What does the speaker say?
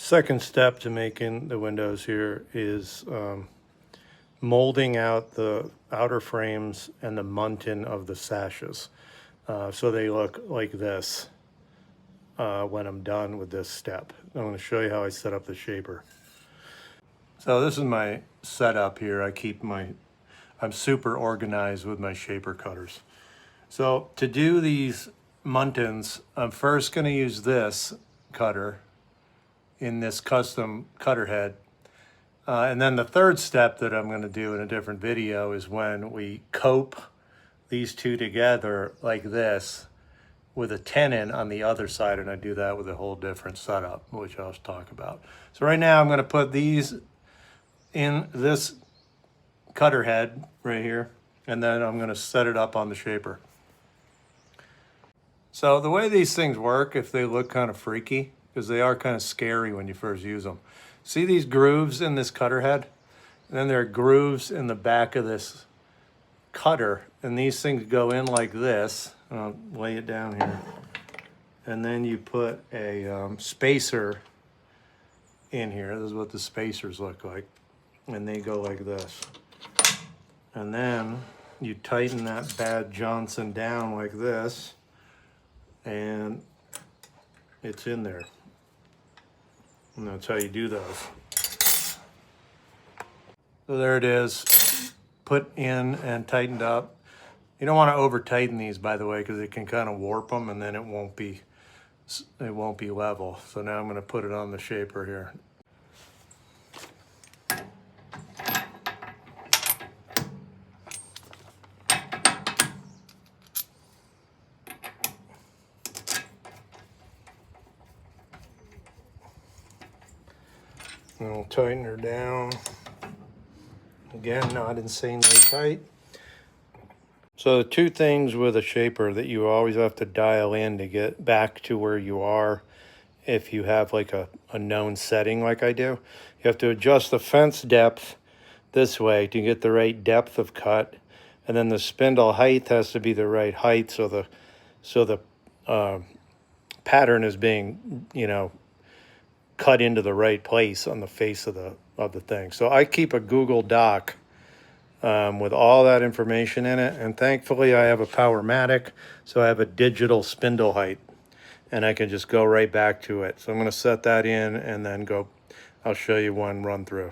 Second step to making the windows here is molding out the outer frames and the muntin of the sashes. So they look like this when I'm done with this step. I'm going to show you how I set up the shaper. So this is my setup here. I'm super organized with my shaper cutters. So to do these muntins, I'm first going to use this cutter in this custom cutter head. And then the third step that I'm going to do in a different video is when we cope these two together like this with a tenon on the other side, and I do that with a whole different setup, which I'll talk about. So right now I'm going to put these in this cutter head right here, and then I'm going to set it up on the shaper. So the way these things work, if they look kind of freaky, because they are kind of scary when you first use them. See these grooves in this cutter head? And then there are grooves in the back of this cutter, and these things go in like this. I'll lay it down here. And then you put a spacer in here. This is what the spacers look like. And they go like this. And then you tighten that bad Johnson down like this, and it's in there. And that's how you do those. So there it is, put in and tightened up. You don't want to over tighten these, by the way, because it can kind of warp them, and then it won't be level. So now I'm going to put it on the shaper here. And we'll tighten her down. Again, not insanely tight. So the two things with a shaper that you always have to dial in to get back to where you are if you have like a known setting like I do. You have to adjust the fence depth this way to get the right depth of cut. And then the spindle height has to be the right height so the pattern is being, cut into the right place on the face of the thing. So I keep a Google Doc with all that information in it, and thankfully I have a Powermatic, so I have a digital spindle height, and I can just go right back to it. So I'm going to set that in and then I'll show you one run through.